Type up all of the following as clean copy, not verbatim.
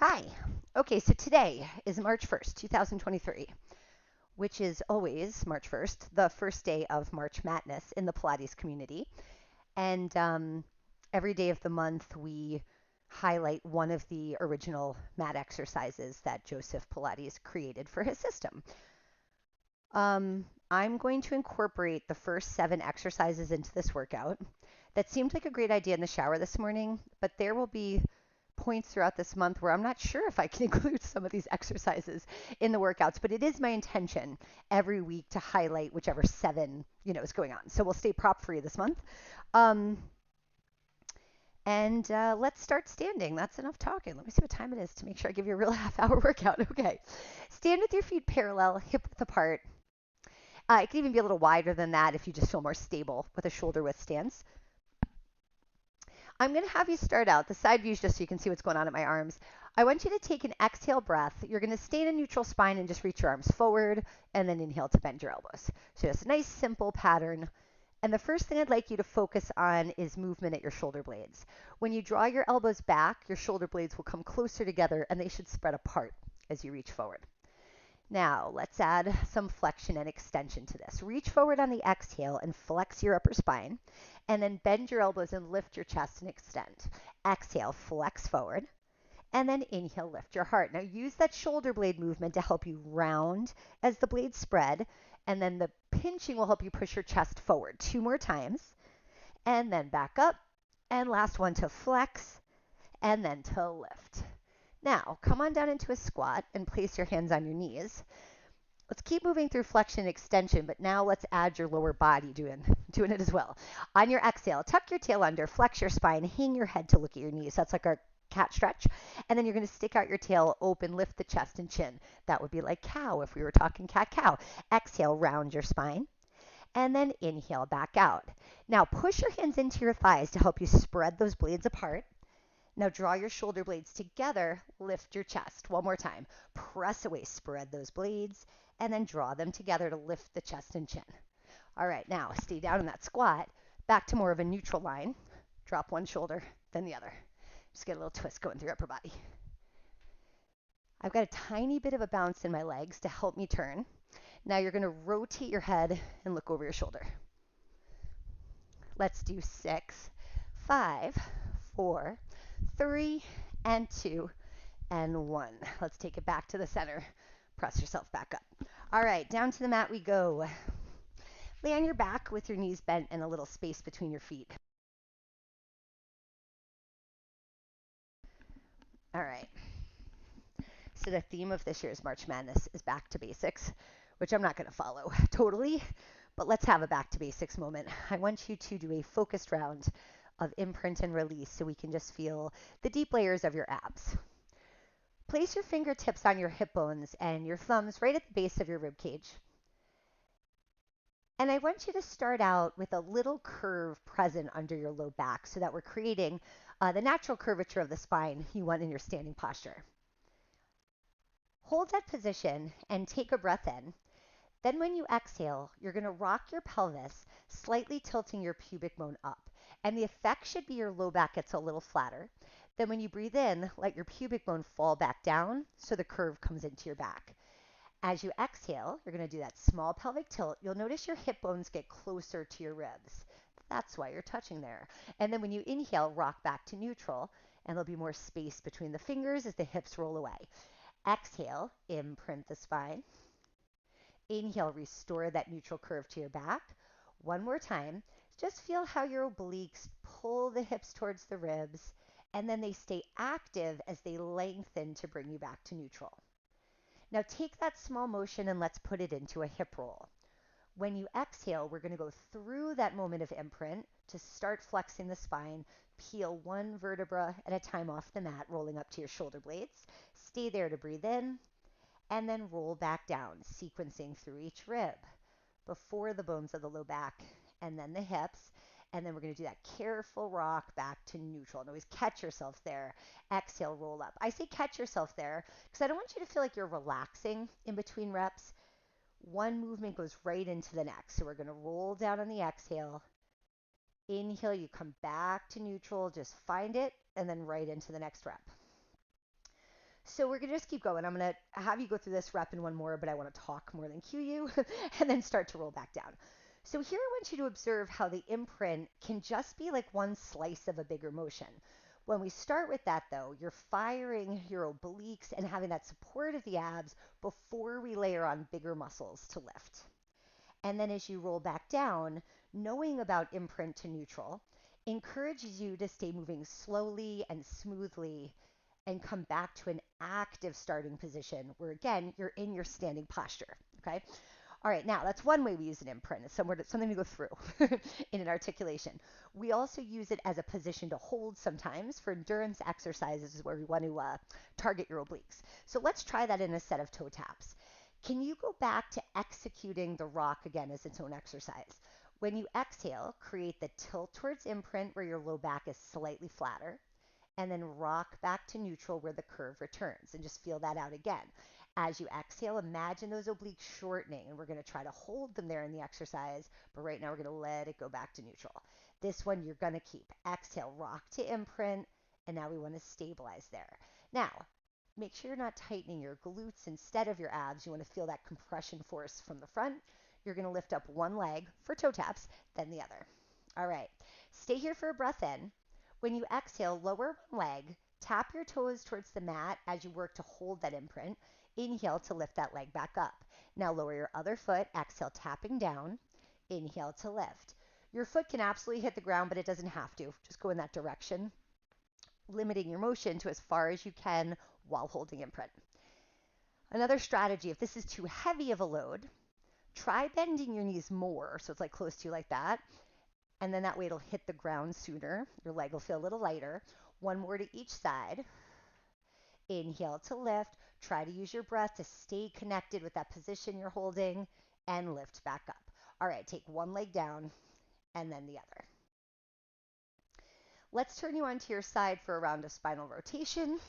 Hi. Okay, so today is March 1st, 2023, which is always March 1st, the first day of March Madness in the Pilates community. And every day of the month, we highlight one of the original mat exercises that Joseph Pilates created for his system. I'm going to incorporate the first 7 exercises into this workout. That seemed like a great idea in the shower this morning, but there will be points throughout this month where I'm not sure if I can include some of these exercises in the workouts, but it is my intention every week to highlight whichever 7, is going on. So we'll stay prop free this month. Um, and let's start standing. That's enough talking. Let me see what time it is to make sure I give you a real half-hour workout. Okay. Stand with your feet parallel, hip width apart. It can even be a little wider than that if you just feel more stable with a shoulder width stance. I'm going to have you start out the side views just so you can see what's going on at my arms. I want you to take an exhale breath. You're going to stay in a neutral spine and just reach your arms forward and then inhale to bend your elbows. So just a nice simple pattern. And the first thing I'd like you to focus on is movement at your shoulder blades. When you draw your elbows back, your shoulder blades will come closer together and they should spread apart as you reach forward. Now, let's add some flexion and extension to this. Reach forward on the exhale and flex your upper spine, and then bend your elbows and lift your chest and extend. Exhale, flex forward, and then inhale, lift your heart. Now, use that shoulder blade movement to help you round as the blades spread, and then the pinching will help you push your chest forward. 2 more times, and then back up, and last one to flex, and then to lift. Now, come on down into a squat and place your hands on your knees. Let's keep moving through flexion and extension, but now let's add your lower body doing it as well. On your exhale, tuck your tail under, flex your spine, hang your head to look at your knees. That's like our cat stretch. And then you're going to stick out your tail, open, lift the chest and chin. That would be like cow if we were talking cat-cow. Exhale, round your spine. And then inhale, back out. Now push your hands into your thighs to help you spread those blades apart. Now draw your shoulder blades together, lift your chest. One more time. Press away, spread those blades, and then draw them together to lift the chest and chin. All right, now stay down in that squat. Back to more of a neutral line. Drop one shoulder, then the other. Just get a little twist going through your upper body. I've got a tiny bit of a bounce in my legs to help me turn. Now you're going to rotate your head and look over your shoulder. Let's do 6, 5, 4, 3, and 2, and 1. Let's take it back to the center. Press yourself back up. All right, down to the mat we go. Lay on your back with your knees bent and a little space between your feet. All right. So the theme of this year's March Madness is back to basics, which I'm not going to follow totally, but let's have a back to basics moment. I want you to do a focused round of imprint and release so we can just feel the deep layers of your abs. Place your fingertips on your hip bones and your thumbs right at the base of your rib cage. And I want you to start out with a little curve present under your low back so that we're creating the natural curvature of the spine you want in your standing posture. Hold that position and take a breath in. Then when you exhale, you're going to rock your pelvis, slightly tilting your pubic bone up. And the effect should be your low back gets a little flatter. Then when you breathe in, let your pubic bone fall back down so the curve comes into your back. As you exhale, you're going to do that small pelvic tilt. You'll notice your hip bones get closer to your ribs. That's why you're touching there. And then when you inhale, rock back to neutral, and there'll be more space between the fingers as the hips roll away. Exhale, imprint the spine. Inhale, restore that neutral curve to your back. One more time. Just feel how your obliques pull the hips towards the ribs, and then they stay active as they lengthen to bring you back to neutral. Now take that small motion and let's put it into a hip roll. When you exhale, we're going to go through that moment of imprint to start flexing the spine. Peel one vertebra at a time off the mat, rolling up to your shoulder blades. Stay there to breathe in, and then roll back down, sequencing through each rib before the bones of the low back and then the hips. And then we're going to do that careful rock back to neutral. And always catch yourself there. Exhale, roll up. I say catch yourself there because I don't want you to feel like you're relaxing in between reps. One movement goes right into the next. So we're going to roll down on the exhale. Inhale, you come back to neutral. Just find it and then right into the next rep. So we're going to just keep going. I'm going to have you go through this rep and one more, but I want to talk more than cue you and then start to roll back down. So here I want you to observe how the imprint can just be like one slice of a bigger motion. When we start with that though, you're firing your obliques and having that support of the abs before we layer on bigger muscles to lift. And then as you roll back down, knowing about imprint to neutral encourages you to stay moving slowly and smoothly and come back to an active starting position where again, you're in your standing posture, okay? All right, now that's one way we use an imprint. It's something to go through in an articulation. We also use it as a position to hold sometimes for endurance exercises where we want to target your obliques. So let's try that in a set of toe taps. Can you go back to executing the rock again as its own exercise? When you exhale, create the tilt towards imprint where your low back is slightly flatter, and then rock back to neutral where the curve returns, and just feel that out again. As you exhale, imagine those obliques shortening, and we're going to try to hold them there in the exercise, but right now we're going to let it go back to neutral. This one you're going to keep. Exhale, rock to imprint, and now we want to stabilize there. Now, make sure you're not tightening your glutes instead of your abs. You want to feel that compression force from the front. You're going to lift up one leg for toe taps, then the other. All right, stay here for a breath in. When you exhale, lower one leg, tap your toes towards the mat as you work to hold that imprint. Inhale to lift that leg back up. Now lower your other foot, exhale, tapping down. Inhale to lift. Your foot can absolutely hit the ground, but it doesn't have to. Just go in that direction, limiting your motion to as far as you can while holding imprint. Another strategy, if this is too heavy of a load, try bending your knees more, so it's like close to you like that, and then that way it'll hit the ground sooner. Your leg will feel a little lighter. One more to each side. Inhale to lift. Try to use your breath to stay connected with that position you're holding and lift back up. All right, take one leg down and then the other. Let's turn you onto your side for a round of spinal rotation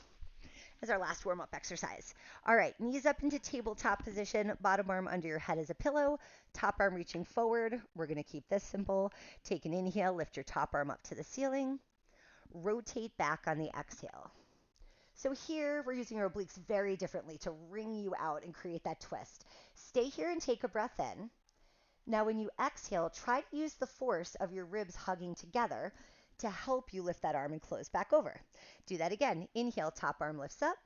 as our last warm-up exercise. All right, knees up into tabletop position, bottom arm under your head as a pillow, top arm reaching forward. We're going to keep this simple. Take an inhale, lift your top arm up to the ceiling, rotate back on the exhale. So here we're using our obliques very differently to wring you out and create that twist. Stay here and take a breath in. Now when you exhale, try to use the force of your ribs hugging together to help you lift that arm and close back over. Do that again. Inhale, top arm lifts up.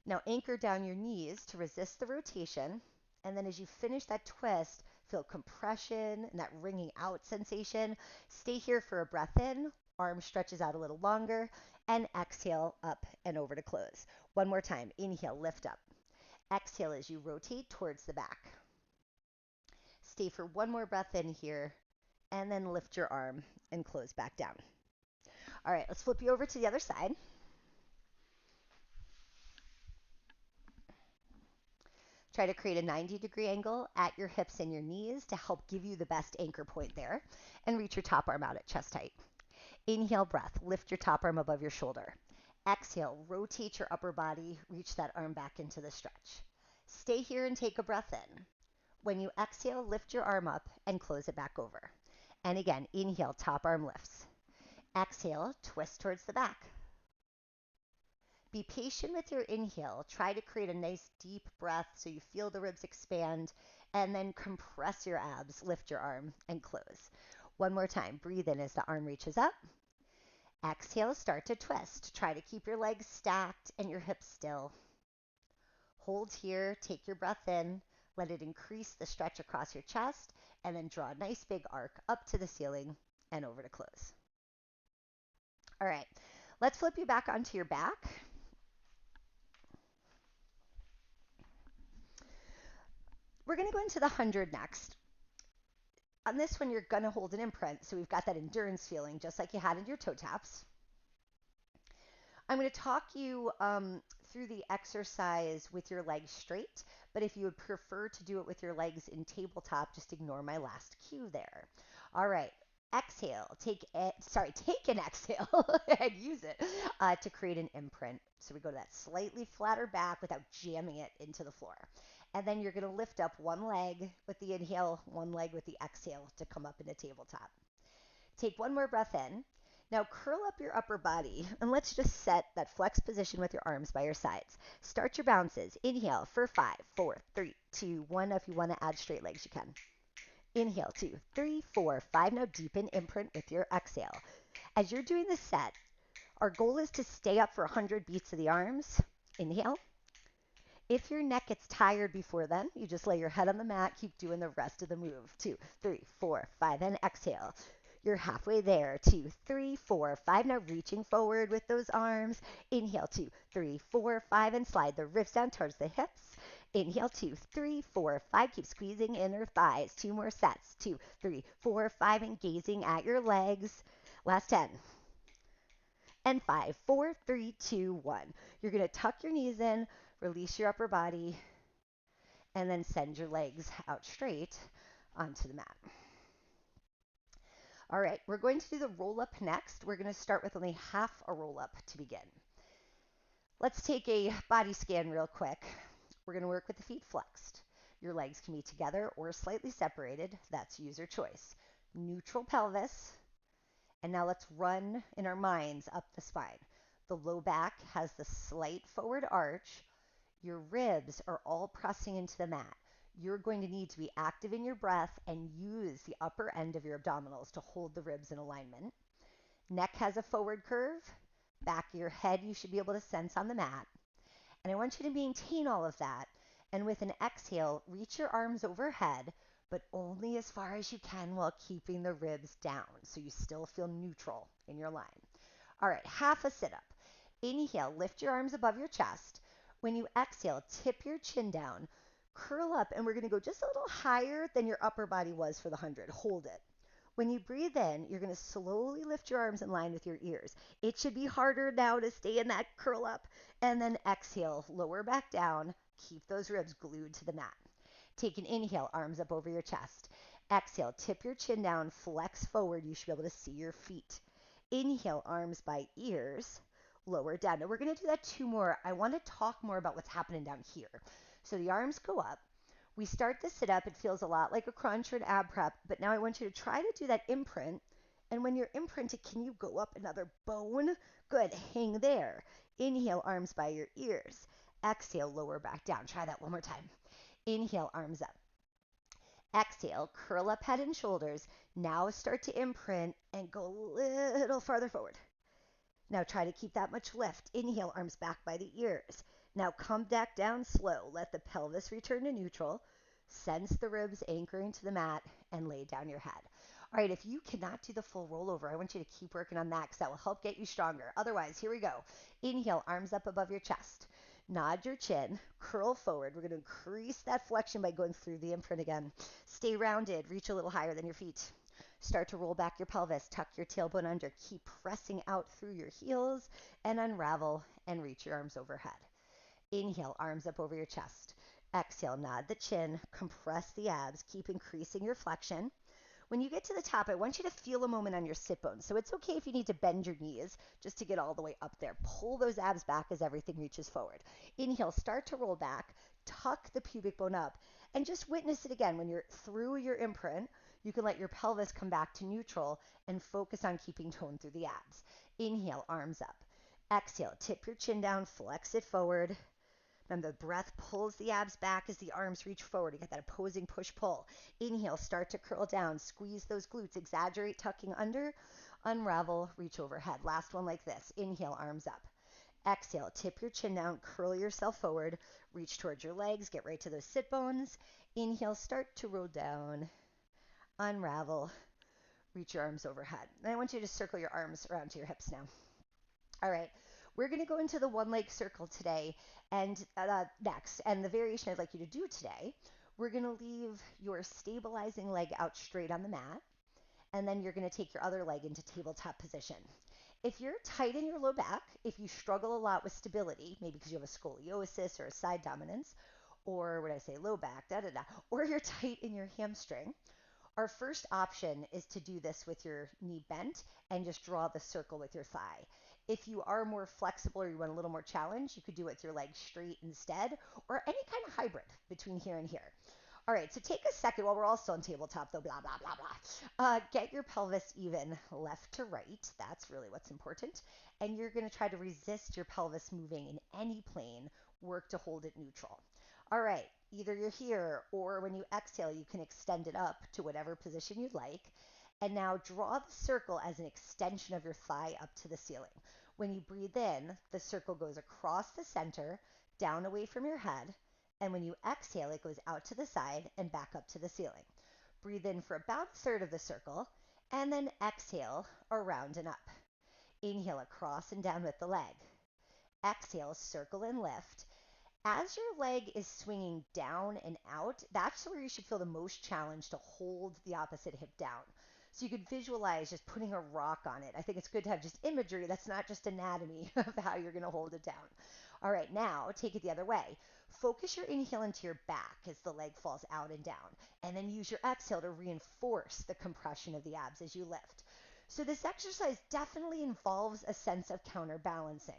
Now anchor down your knees to resist the rotation. And then as you finish that twist, feel compression and that wringing out sensation. Stay here for a breath in. Arm stretches out a little longer. And exhale up and over to close. One more time. Inhale, lift up. Exhale as you rotate towards the back. Stay for one more breath in here. And then lift your arm and close back down. All right, let's flip you over to the other side. Try to create a 90-degree angle at your hips and your knees to help give you the best anchor point there. And reach your top arm out at chest height. Inhale, breath. Lift your top arm above your shoulder. Exhale, rotate your upper body. Reach that arm back into the stretch. Stay here and take a breath in. When you exhale, lift your arm up and close it back over. And again, inhale, top arm lifts. Exhale, twist towards the back. Be patient with your inhale. Try to create a nice deep breath so you feel the ribs expand, and then compress your abs, lift your arm, and close. One more time. Breathe in as the arm reaches up. Exhale, start to twist. Try to keep your legs stacked and your hips still. Hold here, take your breath in, let it increase the stretch across your chest, and then draw a nice big arc up to the ceiling and over to close. All right, let's flip you back onto your back. We're going to go into the 100 next. On this one, you're going to hold an imprint, so we've got that endurance feeling, just like you had in your toe taps. I'm going to talk you through the exercise with your legs straight, but if you would prefer to do it with your legs in tabletop, just ignore my last cue there. All right, exhale, take an exhale and use it to create an imprint. So we go to that slightly flatter back without jamming it into the floor. And then you're going to lift up one leg with the inhale, one leg with the exhale to come up into tabletop. Take one more breath in. Now curl up your upper body and let's just set that flex position with your arms by your sides. Start your bounces. Inhale for 5, 4, 3, 2, 1. If you want to add straight legs, you can. Inhale, 2, 3, 4, 5. Now deepen imprint with your exhale. As you're doing this set, our goal is to stay up for 100 beats of the arms. Inhale. If your neck gets tired before then, you just lay your head on the mat, keep doing the rest of the move. 2, 3, 4, 5, and exhale. You're halfway there. 2, 3, 4, 5. Now reaching forward with those arms. Inhale, 2, 3, 4, 5, and slide the ribs down towards the hips. Inhale, 2, 3, 4, 5. Keep squeezing inner thighs. 2 more sets. 2, 3, 4, 5, and gazing at your legs. Last 10. And 5, 4, 3, 2, 1. You're going to tuck your knees in, release your upper body, and then send your legs out straight onto the mat. All right, we're going to do the roll up next. We're going to start with only half a roll up to begin. Let's take a body scan real quick. We're going to work with the feet flexed. Your legs can be together or slightly separated. That's user choice. Neutral pelvis. And now let's run in our minds up the spine. The low back has the slight forward arch. Your ribs are all pressing into the mat. You're going to need to be active in your breath and use the upper end of your abdominals to hold the ribs in alignment. Neck has a forward curve. Back of your head you should be able to sense on the mat. And I want you to maintain all of that. And with an exhale, reach your arms overhead, but only as far as you can while keeping the ribs down so you still feel neutral in your line. All right, half a sit-up. Inhale, lift your arms above your chest. When you exhale, tip your chin down, curl up, and we're going to go just a little higher than your upper body was for the 100. Hold it. When you breathe in, you're going to slowly lift your arms in line with your ears. It should be harder now to stay in that curl up. And then exhale, lower back down. Keep those ribs glued to the mat. Take an inhale, arms up over your chest. Exhale, tip your chin down, flex forward. You should be able to see your feet. Inhale, arms by ears. Lower down. Now we're going to do that 2 more. I want to talk more about what's happening down here. So the arms go up. We start the sit up. It feels a lot like a crunch or an ab prep, but now I want you to try to do that imprint. And when you're imprinted, can you go up another bone? Good. Hang there. Inhale, arms by your ears. Exhale, lower back down. Try that one more time. Inhale, arms up. Exhale, curl up head and shoulders. Now start to imprint and go a little farther forward. Now try to keep that much lift. Inhale, arms back by the ears. Now come back down slow. Let the pelvis return to neutral. Sense the ribs anchoring to the mat and lay down your head. All right, if you cannot do the full rollover, I want you to keep working on that because that will help get you stronger. Otherwise, here we go. Inhale, arms up above your chest. Nod your chin, curl forward. We're going to increase that flexion by going through the imprint again. Stay rounded, reach a little higher than your feet. Start to roll back your pelvis, tuck your tailbone under, keep pressing out through your heels and unravel and reach your arms overhead. Inhale, arms up over your chest. Exhale, nod the chin, compress the abs, keep increasing your flexion. When you get to the top, I want you to feel a moment on your sit bones. So it's okay if you need to bend your knees just to get all the way up there. Pull those abs back as everything reaches forward. Inhale, start to roll back, tuck the pubic bone up, and just witness it again. When you're through your imprint, you can let your pelvis come back to neutral and focus on keeping tone through the abs. Inhale, arms up. Exhale, tip your chin down, flex it forward. Remember, the breath pulls the abs back as the arms reach forward. You get that opposing push-pull. Inhale, start to curl down. Squeeze those glutes. Exaggerate tucking under. Unravel, reach overhead. Last one like this. Inhale, arms up. Exhale, tip your chin down. Curl yourself forward. Reach towards your legs. Get right to those sit bones. Inhale, start to roll down. Unravel. Reach your arms overhead. And I want you to circle your arms around to your hips now. All right. We're going to go into the one leg circle today and next. And the variation I'd like you to do today, we're going to leave your stabilizing leg out straight on the mat. And then you're going to take your other leg into tabletop position. If you're tight in your low back, if you struggle a lot with stability, maybe because you have a scoliosis or a side dominance, or what I say, low back, or you're tight in your hamstring, our first option is to do this with your knee bent and just draw the circle with your thigh. If you are more flexible or you want a little more challenge, you could do it with your legs straight instead, or any kind of hybrid between here and here. All right, so take a second while we're all still on tabletop, though, blah, blah, blah, blah. Get your pelvis even left to right. That's really what's important. And you're going to try to resist your pelvis moving in any plane. Work to hold it neutral. All right, either you're here or when you exhale, you can extend it up to whatever position you'd like. And now draw the circle as an extension of your thigh up to the ceiling. When you breathe in, the circle goes across the center, down away from your head. And when you exhale, it goes out to the side and back up to the ceiling. Breathe in for about a third of the circle, and then exhale around and up. Inhale across and down with the leg. Exhale, circle and lift. As your leg is swinging down and out, that's where you should feel the most challenge to hold the opposite hip down. So you could visualize just putting a rock on it. I think it's good to have just imagery that's not just anatomy of how you're going to hold it down. All right, now take it the other way. Focus your inhale into your back as the leg falls out and down, and then use your exhale to reinforce the compression of the abs as you lift. So this exercise definitely involves a sense of counterbalancing.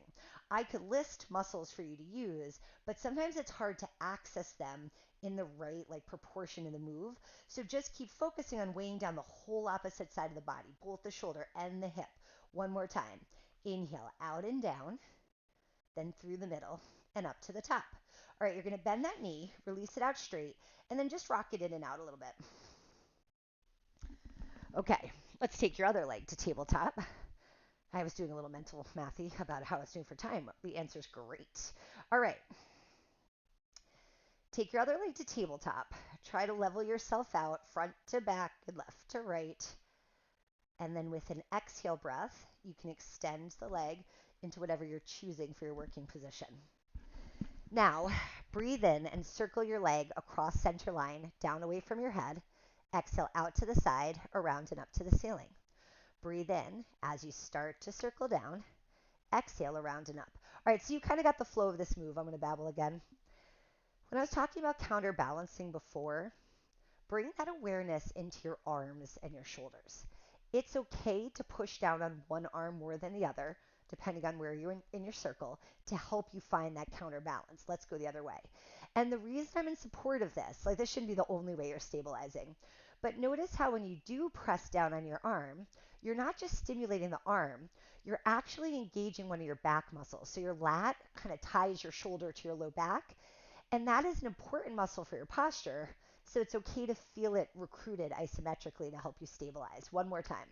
I could list muscles for you to use, but sometimes it's hard to access them in the right proportion of the move. So just keep focusing on weighing down the whole opposite side of the body, both the shoulder and the hip. One more time. Inhale out and down, then through the middle and up to the top. All right, you're going to bend that knee, release it out straight, and then just rock it in and out a little bit. Okay, let's take your other leg to tabletop. I was doing a little mental mathy about how I was doing for time. The answer's great. All right. Take your other leg to tabletop. Try to level yourself out front to back and left to right. And then with an exhale breath, you can extend the leg into whatever you're choosing for your working position. Now, breathe in and circle your leg across center line, down away from your head. Exhale out to the side, around and up to the ceiling. Breathe in as you start to circle down. Exhale around and up. All right, so you kind of got the flow of this move. I'm going to babble again. When I was talking about counterbalancing before, bring that awareness into your arms and your shoulders. It's okay to push down on one arm more than the other, depending on where you're in your circle, to help you find that counterbalance. Let's go the other way. And the reason I'm in support of this, this shouldn't be the only way you're stabilizing, but notice how when you do press down on your arm, you're not just stimulating the arm, you're actually engaging one of your back muscles. So your lat kind of ties your shoulder to your low back, and that is an important muscle for your posture. So it's okay to feel it recruited isometrically to help you stabilize. One more time.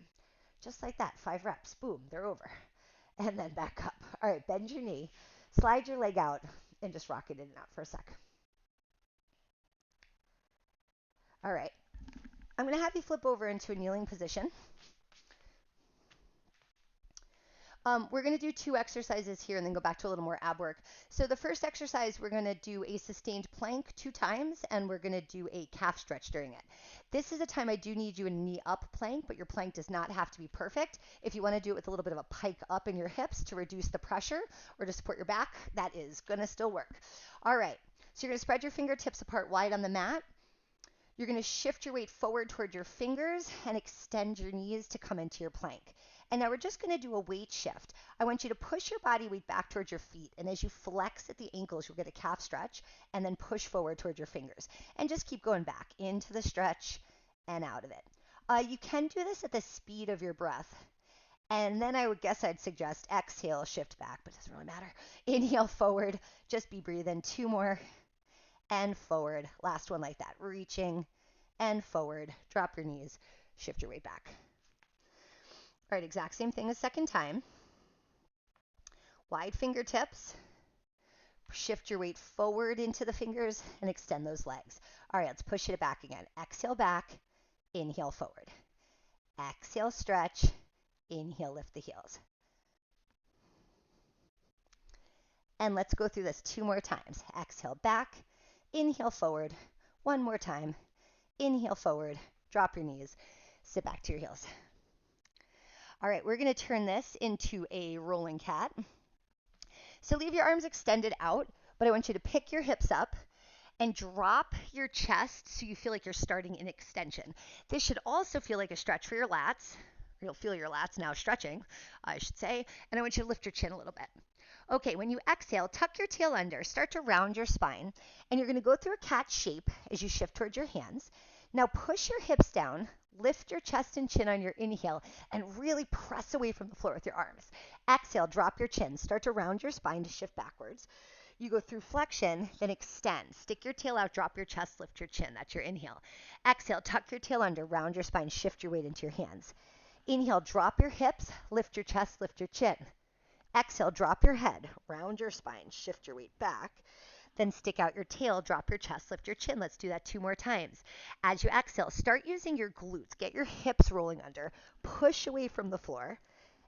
Just like that, 5 reps. Boom, they're over. And then back up. All right, bend your knee, slide your leg out, and just rock it in and out for a sec. All right, I'm going to have you flip over into a kneeling position. We're going to do 2 exercises here and then go back to a little more ab work. So the first exercise, we're going to do a sustained plank 2 times, and we're going to do a calf stretch during it. This is a time I do need you in a knee up plank, but your plank does not have to be perfect. If you want to do it with a little bit of a pike up in your hips to reduce the pressure or to support your back, that is going to still work. All right, so you're going to spread your fingertips apart wide on the mat. You're going to shift your weight forward toward your fingers and extend your knees to come into your plank. And now we're just going to do a weight shift. I want you to push your body weight back towards your feet. And as you flex at the ankles, you'll get a calf stretch and then push forward towards your fingers. And just keep going back into the stretch and out of it. You can do this at the speed of your breath. And then I'd suggest exhale, shift back, but it doesn't really matter. Inhale forward, just be breathing. 2 more. And forward. Last one like that. Reaching and forward. Drop your knees. Shift your weight back. All right, exact same thing a second time. Wide fingertips. Shift your weight forward into the fingers and extend those legs. All right, let's push it back again. Exhale back. Inhale forward. Exhale stretch. Inhale lift the heels. And let's go through this 2 more times. Exhale back. Inhale forward. 1 more time. Inhale forward. Drop your knees. Sit back to your heels. All right, we're going to turn this into a rolling cat. So leave your arms extended out, but I want you to pick your hips up and drop your chest so you feel like you're starting in extension. This should also feel like a stretch for your lats. You'll feel your lats now stretching, I should say. And I want you to lift your chin a little bit. Okay, when you exhale, tuck your tail under, start to round your spine, and you're going to go through a cat shape as you shift towards your hands. Now push your hips down, lift your chest and chin on your inhale, and really press away from the floor with your arms. Exhale, drop your chin, start to round your spine to shift backwards. You go through flexion, then extend. Stick your tail out, drop your chest, lift your chin. That's your inhale. Exhale, tuck your tail under, round your spine, shift your weight into your hands. Inhale, drop your hips, lift your chest, lift your chin. Exhale, drop your head, round your spine, shift your weight back. Then stick out your tail, drop your chest, lift your chin. Let's do that 2 more times. As you exhale, start using your glutes. Get your hips rolling under, push away from the floor.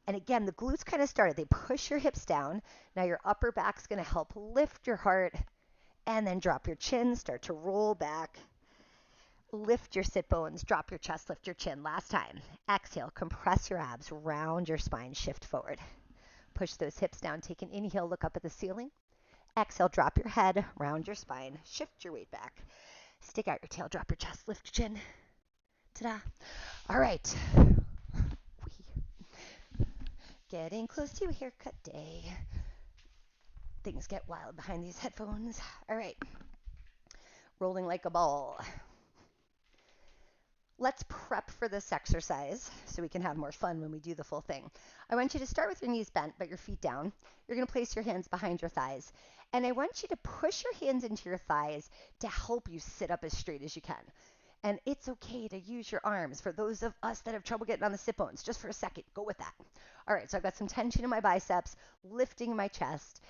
And again, the glutes kind of started. They push your hips down. Now your upper back's going to help lift your heart. And then drop your chin, start to roll back. Lift your sit bones, drop your chest, lift your chin. Last time. Exhale, compress your abs, round your spine, shift forward. Push those hips down. Take an inhale, look up at the ceiling. Exhale, drop your head, round your spine, shift your weight back. Stick out your tail, drop your chest, lift your chin. Ta-da. All right. Getting close to haircut day. Things get wild behind these headphones. All right. Rolling like a ball. Let's prep for this exercise so we can have more fun when we do the full thing. I want you to start with your knees bent but your feet down. You're going to place your hands behind your thighs. And I want you to push your hands into your thighs to help you sit up as straight as you can. And it's okay to use your arms for those of us that have trouble getting on the sit bones. Just for a second, go with that. All right, so I've got some tension in my biceps, lifting my chest.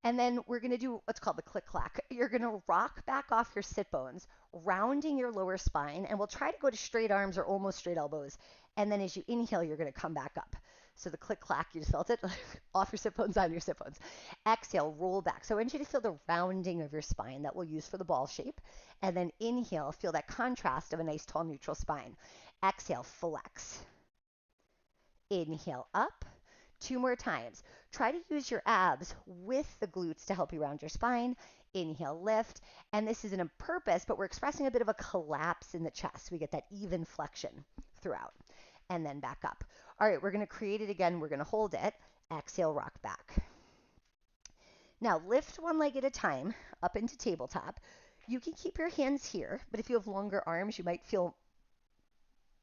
And then we're going to do what's called the click-clack. You're going to rock back off your sit bones, rounding your lower spine, and we'll try to go to straight arms or almost straight elbows. And then as you inhale, you're going to come back up. So the click-clack, you just felt it, off your sit bones, on your sit bones. Exhale, roll back. So I want you to feel the rounding of your spine that we'll use for the ball shape. And then inhale, feel that contrast of a nice, tall, neutral spine. Exhale, flex. Inhale, up. 2 more times. Try to use your abs with the glutes to help you round your spine. Inhale, lift. And this isn't on purpose, but we're expressing a bit of a collapse in the chest. We get that even flexion throughout. And then back up. All right, we're going to create it again. We're going to hold it. Exhale, rock back. Now lift one leg at a time up into tabletop. You can keep your hands here, but if you have longer arms, you might feel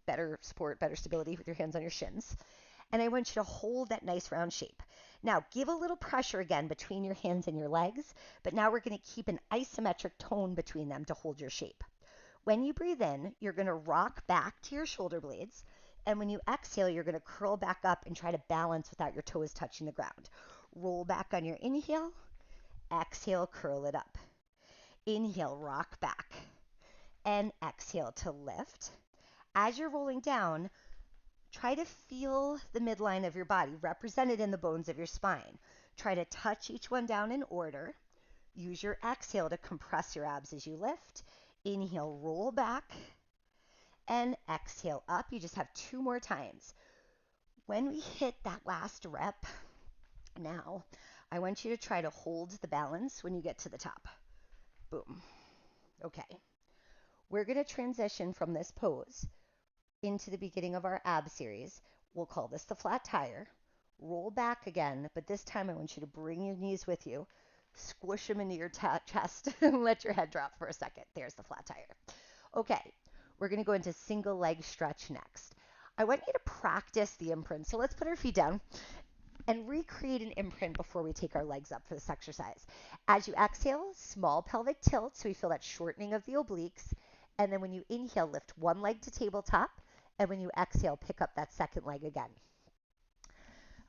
better support, better stability with your hands on your shins. And I want you to hold that nice round shape. Now give a little pressure again between your hands and your legs, but now we're going to keep an isometric tone between them to hold your shape. When you breathe in, you're going to rock back to your shoulder blades, and when you exhale, you're going to curl back up and try to balance without your toes touching the ground. Roll back on your inhale, exhale, curl it up. Inhale, rock back, and exhale to lift. As you're rolling down, try to feel the midline of your body represented in the bones of your spine. Try to touch each one down in order. Use your exhale to compress your abs as you lift. Inhale, roll back, and exhale up. You just have 2 more times. When we hit that last rep, now I want you to try to hold the balance when you get to the top. Boom. Okay. We're going to transition from this pose into the beginning of our ab series. We'll call this the flat tire. Roll back again, but this time I want you to bring your knees with you. Squish them into your chest and let your head drop for a second. There's the flat tire. Okay, we're going to go into single leg stretch next. I want you to practice the imprint. So let's put our feet down and recreate an imprint before we take our legs up for this exercise. As you exhale, small pelvic tilt, so we feel that shortening of the obliques. And then when you inhale, lift one leg to tabletop. And when you exhale, pick up that second leg again.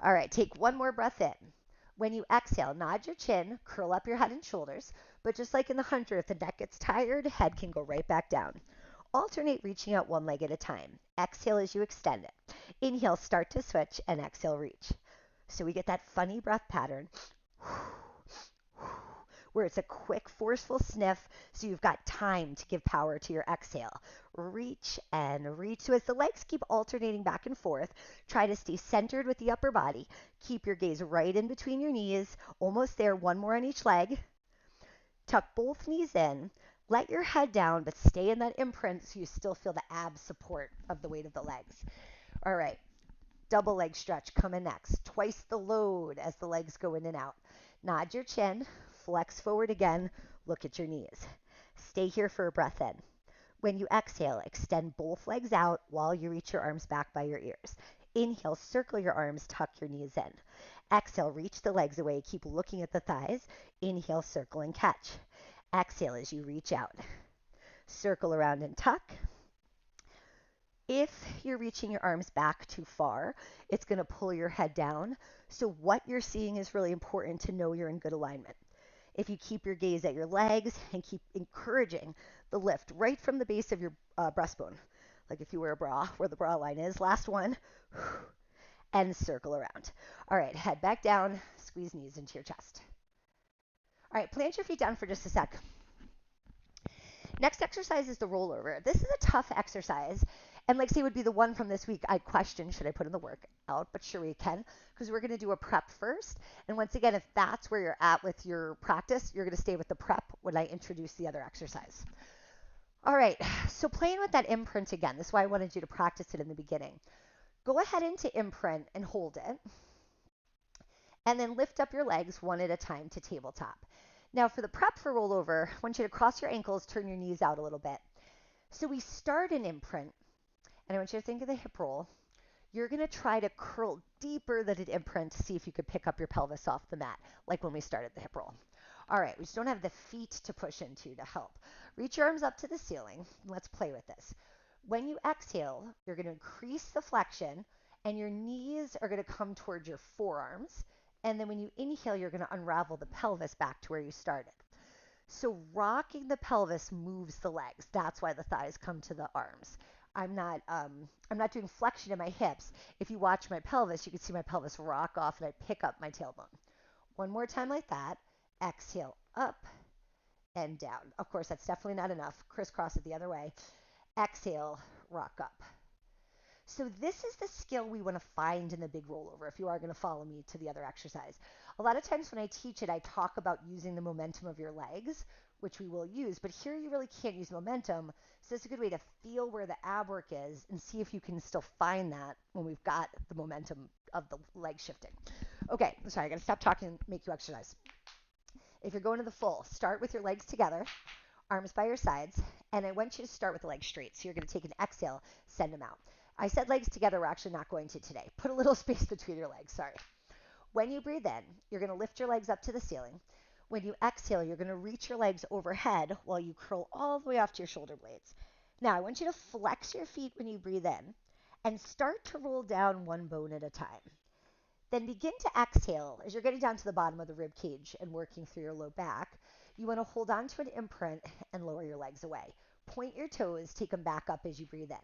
All right, take one more breath in. When you exhale, nod your chin, curl up your head and shoulders. But just like in the hunter, if the neck gets tired, head can go right back down. Alternate reaching out one leg at a time. Exhale as you extend it. Inhale, start to switch, and exhale, reach. So we get that funny breath pattern where it's a quick, forceful sniff, so you've got time to give power to your exhale. Reach and reach. So as the legs keep alternating back and forth, try to stay centered with the upper body. Keep your gaze right in between your knees. Almost there. One more on each leg. Tuck both knees in. Let your head down, but stay in that imprint so you still feel the ab support of the weight of the legs. All right. Double leg stretch coming next. Twice the load as the legs go in and out. Nod your chin, flex forward again, look at your knees. Stay here for a breath in. When you exhale, extend both legs out while you reach your arms back by your ears. Inhale, circle your arms, tuck your knees in. Exhale, reach the legs away, keep looking at the thighs. Inhale, circle and catch. Exhale as you reach out. Circle around and tuck. If you're reaching your arms back too far, it's going to pull your head down. So what you're seeing is really important to know you're in good alignment. If you keep your gaze at your legs and keep encouraging the lift right from the base of your breastbone, like if you wear a bra, where the bra line is, last one, and circle around. All right, head back down, squeeze knees into your chest. All right, plant your feet down for just a sec. Next exercise is the rollover. This is a tough exercise, and like say would be the one from this week I'd question, should I put in the workout? But sure we can, because we're going to do a prep first. And once again, if that's where you're at with your practice, you're going to stay with the prep when I introduce the other exercise. All right, so playing with that imprint again. This is why I wanted you to practice it in the beginning. Go ahead into imprint and hold it. And then lift up your legs one at a time to tabletop. Now for the prep for rollover, I want you to cross your ankles, turn your knees out a little bit. So we start an imprint, and I want you to think of the hip roll. You're going to try to curl deeper than an imprint to see if you could pick up your pelvis off the mat, like when we started the hip roll. All right, we just don't have the feet to push into to help. Reach your arms up to the ceiling. Let's play with this. When you exhale, you're going to increase the flexion, and your knees are going to come towards your forearms. And then when you inhale, you're going to unravel the pelvis back to where you started. So rocking the pelvis moves the legs. That's why the thighs come to the arms. I'm not doing flexion in my hips. If you watch my pelvis, you can see my pelvis rock off and I pick up my tailbone. One more time like that. Exhale up and down. Of course, that's definitely not enough. Crisscross it the other way. Exhale, rock up. So this is the skill we want to find in the big rollover if you are going to follow me to the other exercise. A lot of times when I teach it, I talk about using the momentum of your legs, which we will use, but here you really can't use momentum. So it's a good way to feel where the ab work is and see if you can still find that when we've got the momentum of the leg shifting. Okay, I'm sorry, I got to stop talking and make you exercise. If you're going to the full, start with your legs together, arms by your sides, and I want you to start with the legs straight. So you're going to take an exhale, send them out. I said legs together, we're actually not going to today. Put a little space between your legs, sorry. When you breathe in, you're going to lift your legs up to the ceiling. When you exhale, you're going to reach your legs overhead while you curl all the way off to your shoulder blades. Now, I want you to flex your feet when you breathe in and start to roll down one bone at a time. Then begin to exhale as you're getting down to the bottom of the rib cage and working through your low back. You want to hold on to an imprint and lower your legs away. Point your toes, take them back up as you breathe in.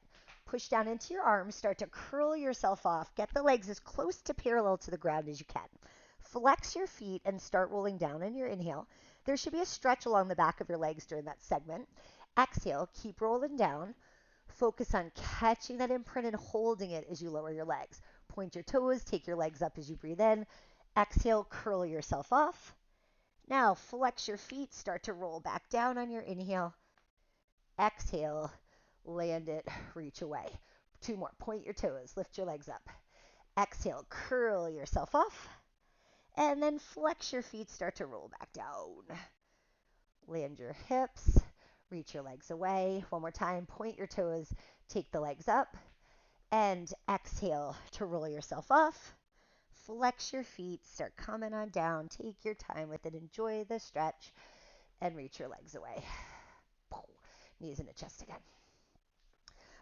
Push down into your arms, start to curl yourself off. Get the legs as close to parallel to the ground as you can. Flex your feet and start rolling down in your inhale. There should be a stretch along the back of your legs during that segment. Exhale, keep rolling down. Focus on catching that imprint and holding it as you lower your legs. Point your toes, take your legs up as you breathe in. Exhale, curl yourself off. Now flex your feet, start to roll back down on your inhale. Exhale, land it, reach away. Two more. Point your toes, lift your legs up. Exhale, curl yourself off. And then flex your feet, start to roll back down. Land your hips, reach your legs away. One more time. Point your toes, take the legs up. And exhale to roll yourself off. Flex your feet, start coming on down. Take your time with it. Enjoy the stretch and reach your legs away. Knees in the chest again.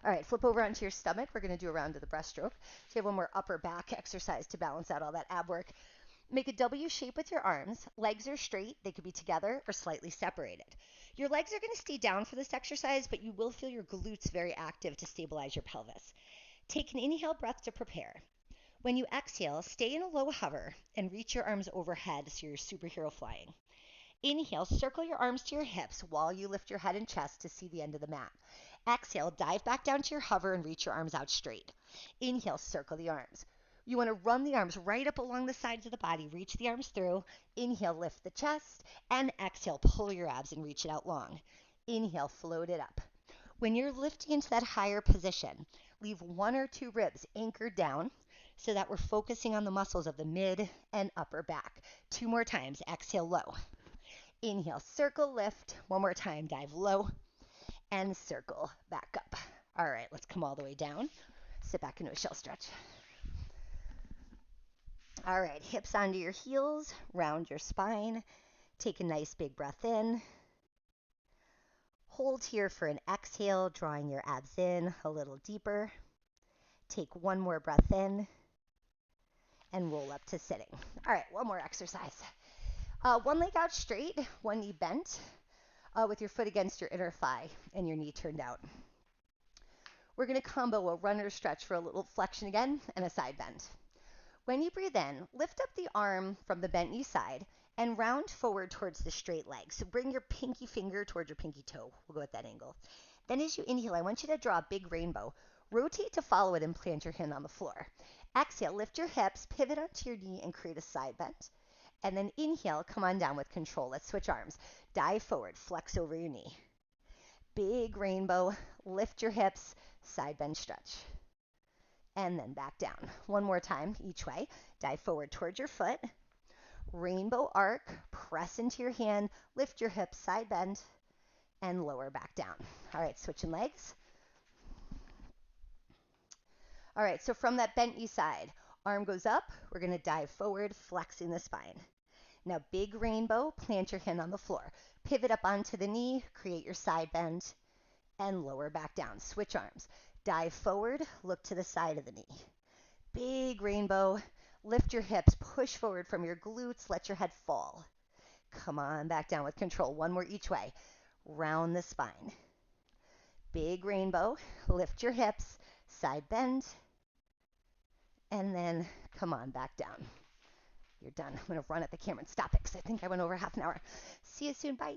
All right, flip over onto your stomach. We're going to do a round of the breaststroke. So you have one more upper back exercise to balance out all that ab work. Make a W shape with your arms. Legs are straight. They could be together or slightly separated. Your legs are going to stay down for this exercise, but you will feel your glutes very active to stabilize your pelvis. Take an inhale breath to prepare. When you exhale, stay in a low hover and reach your arms overhead so you're superhero flying. Inhale, circle your arms to your hips while you lift your head and chest to see the end of the mat. Exhale, dive back down to your hover and reach your arms out straight. Inhale, circle the arms. You want to run the arms right up along the sides of the body. Reach the arms through. Inhale, lift the chest. And exhale, pull your abs and reach it out long. Inhale, float it up. When you're lifting into that higher position, leave one or two ribs anchored down. so that we're focusing on the muscles of the mid and upper back. 2 more times. Exhale, low. Inhale, circle, lift. 1 more time, dive low and circle back up. All right, let's come all the way down. Sit back into a shell stretch. All right, hips onto your heels, round your spine. Take a nice big breath in. Hold here for an exhale, drawing your abs in a little deeper. Take 1 more breath in and roll up to sitting. All right, 1 more exercise. 1 leg out straight, 1 knee bent, with your foot against your inner thigh and your knee turned out. We're going to combo a runner stretch for a little flexion again and a side bend. When you breathe in, lift up the arm from the bent knee side and round forward towards the straight leg. So bring your pinky finger towards your pinky toe. We'll go at that angle. Then as you inhale, I want you to draw a big rainbow. Rotate to follow it and plant your hand on the floor. Exhale, lift your hips, pivot onto your knee and create a side bend. And then inhale, come on down with control. Let's switch arms. Dive forward, flex over your knee. Big rainbow, lift your hips, side bend stretch. And then back down. 1 more time each way. Dive forward towards your foot. Rainbow arc, press into your hand, lift your hips, side bend, and lower back down. All right, switching legs. All right, so from that bent knee side, arm goes up. We're going to dive forward, flexing the spine. Now big rainbow, plant your hand on the floor. Pivot up onto the knee, create your side bend, and lower back down. Switch arms. Dive forward, look to the side of the knee. Big rainbow, lift your hips, push forward from your glutes, let your head fall. Come on back down with control. 1 more each way. Round the spine. Big rainbow, lift your hips, side bend, and then come on back down. You're done. I'm going to run at the camera and stop it because I think I went over half an hour. See you soon. Bye.